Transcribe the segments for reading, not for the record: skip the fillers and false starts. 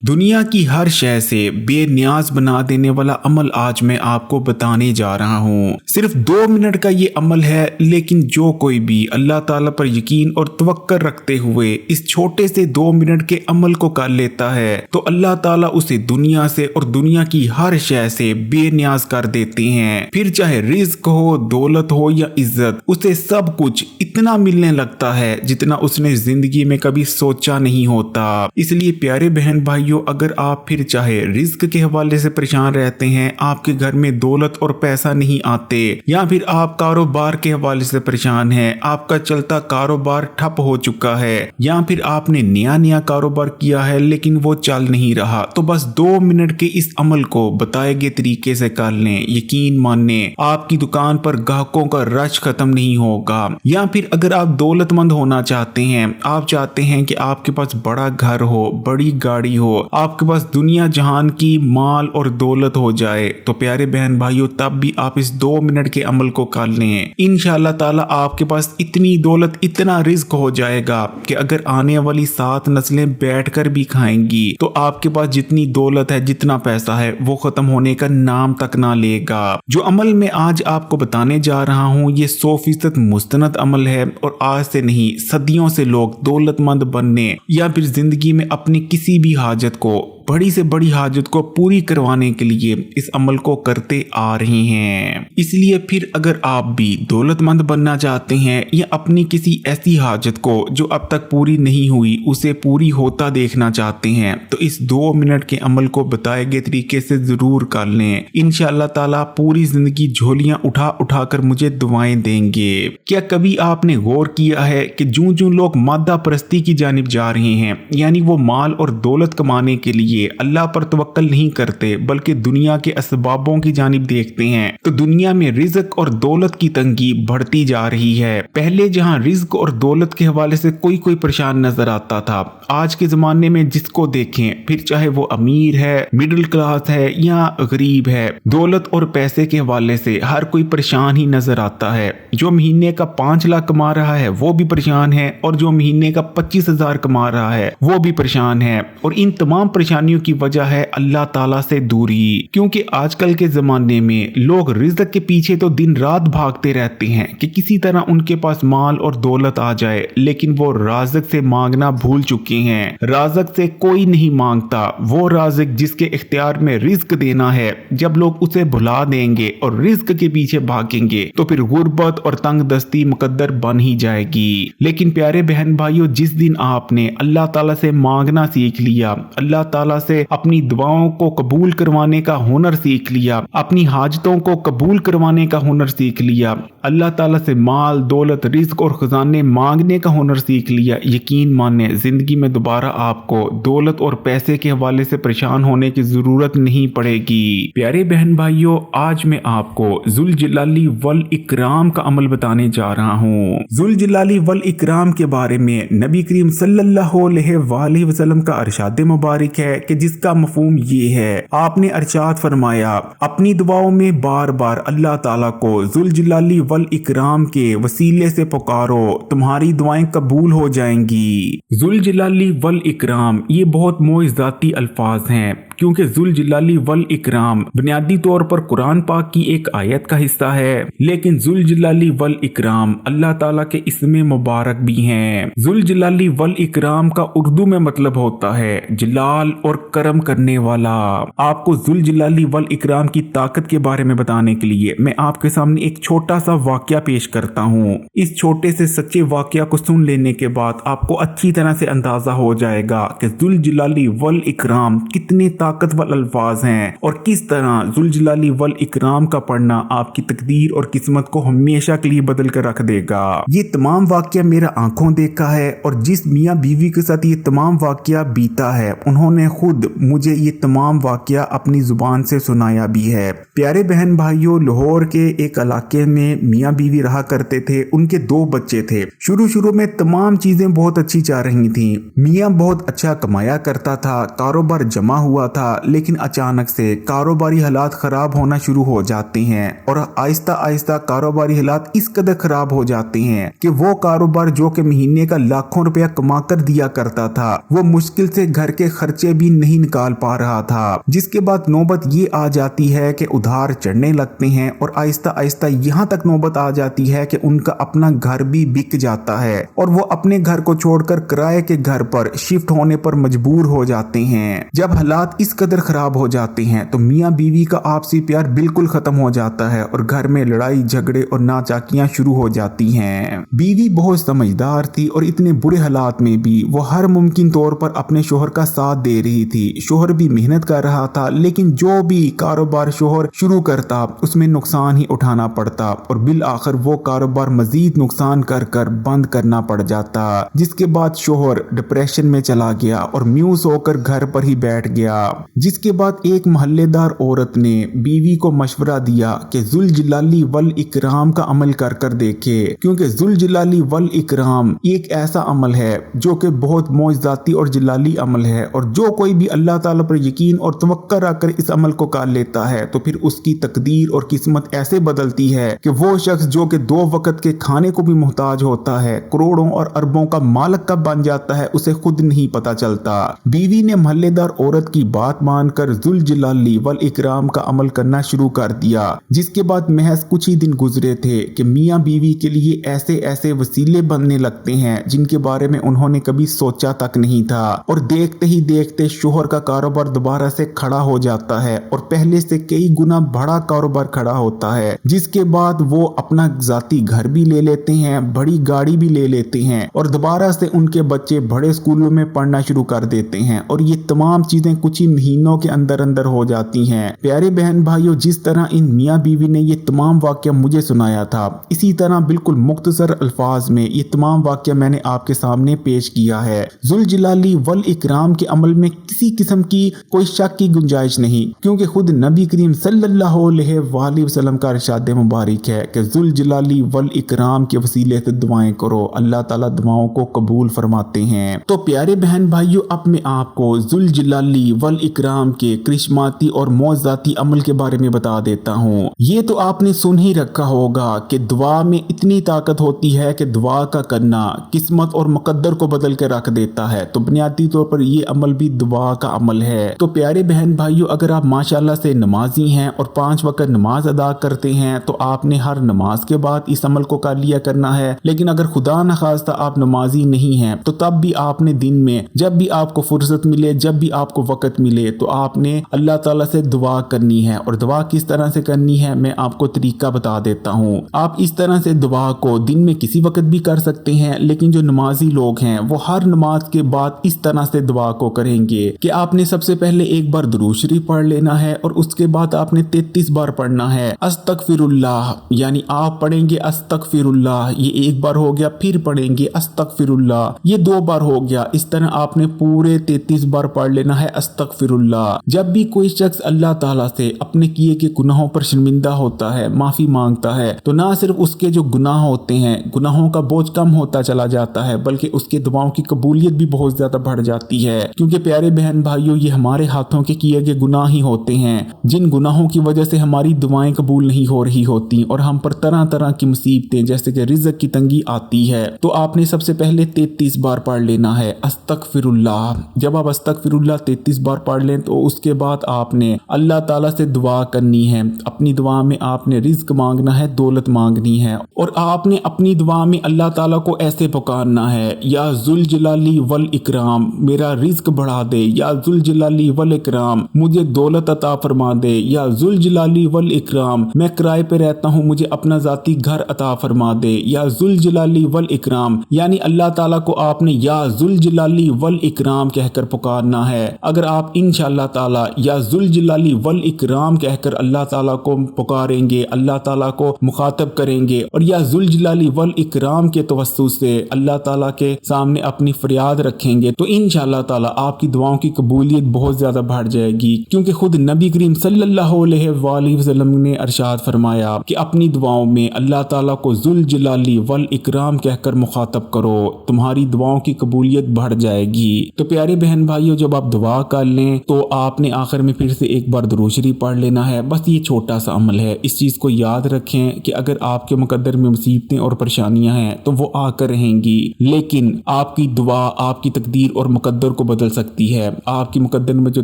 दुनिया की हर शय से बेनियाज बना देने वाला अमल आज मैं आपको बताने जा रहा हूँ। सिर्फ 2 मिनट का ये अमल है, लेकिन जो कोई भी अल्लाह ताला पर यकीन और तवक्कुल रखते हुए इस छोटे से 2 मिनट के अमल को कर लेता है तो अल्लाह ताला उसे दुनिया से और दुनिया की हर शय से बेनियाज कर देते हैं। फिर चाहे रिज्क हो, दौलत हो या इज्जत, उसे सब कुछ इतना मिलने लगता है जितना उसने जिंदगी में कभी सोचा नहीं होता। इसलिए प्यारे बहन भाइयों, अगर आप फिर चाहे रिज्क के हवाले से परेशान रहते हैं, आपके घर में दौलत और पैसा नहीं आते, या फिर आप कारोबार के हवाले से परेशान हैं, आपका चलता कारोबार ठप हो चुका है, या फिर आपने नया कारोबार किया है लेकिन वो चल नहीं रहा, तो बस 2 मिनट के इस अमल को बताए गए तरीके से कर लें। यकीन माने आपकी दुकान पर ग्राहकों का रश खत्म नहीं होगा। या फिर अगर आप दौलतमंद होना चाहते हैं, आप चाहते हैं कि आपके पास बड़ा घर हो, बड़ी गाड़ी हो, आपके पास दुनिया जहान की माल और दौलत हो जाए, तो प्यारे बहन भाइयों तब भी आप इस 2 मिनट के अमल को कर लें। इंशाअल्लाह ताला आपके पास इतनी दौलत, इतना रिज्क हो जाएगा कि अगर आने वाली 7 नस्लें बैठकर भी खाएंगी तो आपके पास जितनी दौलत है, जितना पैसा है, वो खत्म होने का नाम तक ना लेगा। जो अमल मैं आज आपको बताने जा रहा हूँ ये 100% मुस्तनद अमल है और आज से नहीं, सदियों से लोग दौलतमंद बनने या फिर जिंदगी में अपनी किसी भी हाजत को, बड़ी से बड़ी हाजत को पूरी करवाने के लिए इस अमल को करते आ रहे हैं। इसलिए फिर अगर आप भी दौलतमंद बनना चाहते हैं या अपनी किसी ऐसी हाजत को जो अब तक पूरी नहीं हुई उसे पूरी होता देखना चाहते हैं, तो इस 2 मिनट के अमल को बताए गए तरीके से जरूर कर लें। इंशाअल्लाह ताला पूरी जिंदगी झोलियां उठा उठा कर मुझे दुआएं देंगे। क्या कभी आपने गौर किया है कि जूं लोग मादा परस्ती की जानिब जा रहे हैं, यानी वो माल और दौलत कमाने के लिए अल्लाह पर तवक्कुल नहीं करते बल्कि दुनिया के असबाबों की जानिब देखते हैं, तो दुनिया में रिज्क और दौलत की तंगी बढ़ती जा रही है। पहले जहां रिज्क और दौलत के हवाले से कोई परेशान नजर आता था, आज के जमाने में जिसको देखें, फिर चाहे वो अमीर है, मिडिल क्लास है या गरीब है, दौलत और पैसे के हवाले से हर कोई परेशान ही नजर आता है। जो महीने का 5 लाख कमा रहा है वो भी परेशान है, और जो महीने का 25,000 कमा रहा है वो भी परेशान है। और इन तमाम परेशानियों की वजह है अल्लाह ताला से दूरी, क्योंकि आजकल के जमाने में लोग रिज़्क के पीछे तो दिन रात भागते रहते हैं कि किसी तरह उनके पास माल और दौलत आ जाए, लेकिन वो राज़िक से मांगना भूल चुके हैं। राज़िक से कोई नहीं मांगता, वो राज़िक जिसके इख्तियार में रिज़्क देना है। जब लोग उसे भुला देंगे और रिज़्क के पीछे भागेंगे तो फिर गुर्बत और तंग दस्ती मुकद्दर बन ही जाएगी। लेकिन प्यारे बहन भाइयों, जिस दिन आपने अल्लाह ताला से मांगना सीख लिया, अल्लाह ताला से अपनी दुआओं को कबूल करवाने का हुनर सीख लिया, अपनी हाजतों को कबूल करवाने का हुनर सीख लिया, अल्लाह ताला से माल, दौलत, रिज़्क और खजाने मांगने का हुनर सीख लिया, यकीन माने जिंदगी में दोबारा आपको दौलत और पैसे के हवाले से परेशान होने की जरूरत नहीं पड़ेगी। प्यारे बहन भाइयों, आज मैं आपको जुल जलाली वल इकराम का अमल बताने जा रहा हूँ। जुल जलाली वल इकराम के बारे में नबी करीम सल्लल्लाहु अलैहि वसल्लम का इरशाद मुबारक है कि जिसका मफहूम ये है, आपने इरशाद फरमाया, अपनी दुआओं में बार बार अल्लाह ताला को जुल जलाली वल इकराम के वसीले से पुकारो, तुम्हारी दुआएं कबूल हो जाएंगी। जुल जलाली वल इकराम ये बहुत मोइज़ाती अल्फाज हैं, क्योंकि जुल जलाली वल इकराम बुनियादी तौर पर कुरान पाक की एक आयत का हिस्सा है, लेकिन जुल जलाली वल इकराम अल्लाह ताला के इसमें मुबारक भी हैं। जुल जलाली वल इकराम का उर्दू में मतलब होता है जलाल और करम करने वाला। आपको जुल जलाली वल इकराम की ताकत के बारे में बताने के लिए मैं आपके सामने एक छोटा सा वाकया पेश करता हूँ। इस छोटे से सच्चे वाकया को सुन लेने के बाद आपको अच्छी तरह से अंदाजा हो जाएगा कि जुल जलाली वल इकराम कितने ताकतवर अल्फाज हैं और किस तरह जुल जलाली वल इकराम का पढ़ना आपकी तकदीर और किस्मत को हमेशा के लिए बदल कर रख देगा। ये तमाम वाकया मेरा आंखों देखा है, और जिस मियाँ बीवी के साथ ये तमाम वाकया बीता है उन्होंने खुद मुझे ये तमाम वाकया अपनी जुबान से सुनाया भी है। प्यारे बहन भाइयों, लाहौर के एक इलाके में मियाँ बीवी रहा करते थे। उनके 2 बच्चे थे। शुरू में तमाम चीजें बहुत अच्छी जा रही थी। मियाँ बहुत अच्छा कमाया करता था, कारोबार जमा हुआ था, लेकिन अचानक से कारोबारी हालात खराब होना शुरू हो जाते हैं और आहिस्ता आहिस्ता कारोबारी हालात इस कदर खराब हो जाते हैं कि वो कारोबार जो कि महीने का लाखों रुपया कमा कर दिया करता था, वो मुश्किल से घर के खर्चे भी नहीं निकाल पा रहा था। जिसके बाद नौबत ये आ जाती है कि उधार चढ़ने लगते हैं और आहिस्ता आहिस्ता यहाँ तक नौबत आ जाती है कि उनका अपना घर भी बिक जाता है और वो अपने घर को छोड़कर किराए के घर पर शिफ्ट होने पर मजबूर हो जाते हैं। जब हालात इस कदर खराब हो जाते हैं तो मियाँ बीवी का आपसी प्यार बिल्कुल खत्म हो जाता है और घर में लड़ाई झगड़े और नाचाकियां शुरू हो जाती हैं। बीवी बहुत समझदार थी और इतने बुरे हालात में भी वो हर मुमकिन तौर पर अपने शोहर का साथ दे रही थी। शोहर भी मेहनत कर रहा था, लेकिन जो भी कारोबार शोहर शुरू करता उसमें नुकसान ही उठाना पड़ता और बिल आखिर वो कारोबार मजीद नुकसान कर कर बंद करना पड़ जाता। जिसके बाद शोहर डिप्रेशन में चला गया और म्यूस होकर घर पर ही बैठ गया। जिसके बाद एक मोहल्लेदार औरत ने बीवी को मशवरा दिया कि जुल जलाली वल इकराम का अमल कर कर देखे, क्योंकि जुल जलाली वल इकराम एक ऐसा अमल है जो कि बहुत मौजजाती और जलाली अमल है और जो कोई भी अल्लाह ताला पर यकीन और तवक्कुल रखकर इस अमल को कर लेता है तो फिर उसकी तकदीर और किस्मत ऐसे बदलती है कि वो शख्स जो कि 2 वक्त के खाने को भी मोहताज होता है, करोड़ों और अरबों का मालिक कब बन जाता है उसे खुद नहीं पता चलता। बीवी ने मोहल्लेदार औरत की बात मानकर जुल जलाली वल इकराम का अमल करना शुरू कर दिया। जिसके बाद महज कुछ ही दिन गुजरे थे कि मियाँ बीवी के लिए ऐसे ऐसे वसीले बनने लगते हैं जिनके बारे में उन्होंने कभी सोचा तक नहीं था और देखते ही देखते शोहर का कारोबार दोबारा से खड़ा हो जाता है और पहले से कई गुना बड़ा कारोबार खड़ा होता है। जिसके बाद वो अपना जाती घर भी ले लेते हैं, बड़ी गाड़ी भी ले लेते हैं और दोबारा से उनके बच्चे बड़े स्कूलों में पढ़ना शुरू कर देते हैं और ये तमाम चीजें कुछ ही महीनों के अंदर अंदर हो जाती हैं। प्यारे बहन भाइयों, जिस तरह इन मियाँ बीवी ने ये तमाम वाक़या मुझे सुनाया था, इसी तरह बिल्कुल मुख्तसर अल्फाज में ये तमाम वाक़या मैंने आपके सामने पेश किया है। जुल जलाली वल इकराम के अमल में किसी किस्म की कोई शक की गुंजाइश नहीं, क्योंकि खुद नबी करीम सल्लल्लाहु अलैहि वसल्लम का इरशाद मुबारक है कि जुल जलाली वल इकराम के वसीले से दुआएं करो, अल्लाह ताला दुआओं को कबूल फरमाते हैं। तो प्यारे बहन भाइयों, अब मैं आपको जुल जलाली वल इकराम के करिश्माती और मौजजाती अमल के बारे में बता देता हूँ। ये तो आपने सुन ही रखा होगा कि दुआ में इतनी ताकत होती है कि दुआ का करना किस्मत और मुकद्दर को बदल के रख देता है। तो बुनियादी तौर पर ये अमल भी दुआ का अमल है। तो प्यारे बहन भाइयों, अगर आप माशाल्लाह से नमाजी हैं और 5 वक्त नमाज अदा करते हैं तो आपने हर नमाज के बाद इस अमल को कर लिया करना है। लेकिन अगर खुदा न खास्ता आप नमाजी नहीं हैं तो तब भी आपने दिन में जब भी आपको फुर्सत मिले, जब भी आपको वक्त मिले, तो आपने अल्लाह ताला से दुआ करनी है। और दुआ किस तरह से करनी है मैं आपको तरीका बता देता हूँ। आप इस तरह से दुआ को दिन में किसी वक्त भी कर सकते हैं, लेकिन जो नमाजी लोग हैं वो हर नमाज के बाद इस तरह से दुआ को करेंगे कि आपने सबसे पहले एक बार दुरूद शरीफ पढ़ लेना है और उसके बाद आपने 33 बार पढ़ना है अस्तगफिरुल्लाह, यानी आप पढ़ेंगे अस्तगफिरुल्लाह, ये एक बार हो गया, फिर पढ़ेंगे अस्तगफिरुल्लाह, ये 2 बार हो गया। इस तरह आपने पूरे 33 बार पढ़ लेना है अस्तगफिरुल्लाह। जब भी कोई शख्स अल्लाह ताला से अपने किए के गुनाहों पर शर्मिंदा होता है, माफी मांगता है, तो ना सिर्फ उसके जो गुनाह होते हैं, गुनाहों का बोझ कम होता चला जाता है, बल्कि उसके दुआओं की कबूलियत भी बहुत ज्यादा बढ़ जाती है। क्योंकि प्यारे बहन भाइयों, ये हमारे हाथों के किए गए गुनाह ही होते हैं जिन गुनाहों की वजह से हमारी दुआएं कबूल नहीं हो रही होती और हम पर तरह तरह की मुसीबतें जैसे कि रिज़्क की तंगी आती है। तो आपने सबसे पहले 33 बार पढ़ लेना है अस्तगफिरुल्लाह। जब आप अस्तगफिरुल्लाह 33 बार पढ़ लें तो उसके बाद आपने अल्लाह ताला से दुआ करनी है। अपनी दुआ में आपने रिज़्क मांगना है, दौलत मांगनी है और आपने अपनी दुआ में अल्लाह ताला को ऐसे पुकारना है, या जुल जलाली वल इकराम मेरा रिज़्क बढ़ा दे, या जुल जलाली वल इकराम मुझे दौलत अता फरमा दे, या जुल जलाली वल इकराम मैं किराए पे रहता हूँ मुझे अपना जाती घर अता फरमा दे, या जुल जलाली वल इकराम, यानी अल्लाह ताला को आपने या जुल जलाली वल इकराम कहकर पुकारना है। अगर आप इंशाअल्लाह ताला या जुल जलाली वल इकराम कहकर अल्लाह ताला को पुकारेंगे, अल्लाह ताला को मुखातब करेंगे और या जुल जलाली वल इकराम के तवस्सुल से अल्लाह ताला के सामने अपनी फरियाद रखेंगे, तो इंशाअल्लाह ताला आपकी दुआओं की कबूलियत बहुत ज्यादा बढ़ जाएगी। क्योंकि खुद नबी करीम सल्लल्लाहु अलैहि वसल्लम ने इरशाद फरमाया कि अपनी दुआओं में अल्लाह ताला को जुल जलाली वल इकराम कहकर मुखातब करो, तुम्हारी दुआओं की कबूलियत बढ़ जाएगी। तो प्यारे बहन भाइयों, जब आप दुआ कर लें हैं तो आपने आखिर में फिर से एक बार दुरूद शरीफ पढ़ लेना है। बस ये छोटा सा अमल है, इस चीज़ को याद रखें कि अगर आपके मुकद्दर में मुसीबतें और परेशानियां हैं तो वो आकर रहेंगी, लेकिन आपकी दुआ आपकी तकदीर और मुकद्दर को बदल सकती है। आपकी मुकद्दर में जो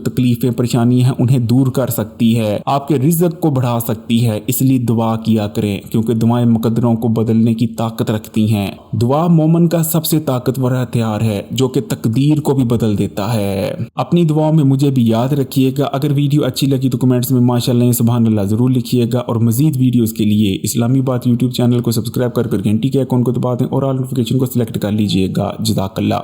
तकलीफें परेशानियां हैं उन्हें दूर कर सकती है, आपके रिज़्क को बढ़ा सकती है। इसलिए दुआ किया करें, क्योंकि दुआएं मुकद्दरों को बदलने की ताकत रखती हैं। दुआ मोमन का सबसे ताकतवर हथियार है जो कि तकदीर को भी बदल देता है। अपनी दुआओं में मुझे भी याद रखिएगा। अगर वीडियो अच्छी लगी तो कमेंट्स में माशाअल्लाह सुभान अल्लाह जरूर लिखिएगा, और मजीद वीडियोस के लिए इस्लामी बात यूट्यूब चैनल को सब्सक्राइब कर घंटी के आइकॉन को दबा दें और ऑल नोटिफिकेशन को सिलेक्ट कर लीजिएगा। जज़ाकल्लाह।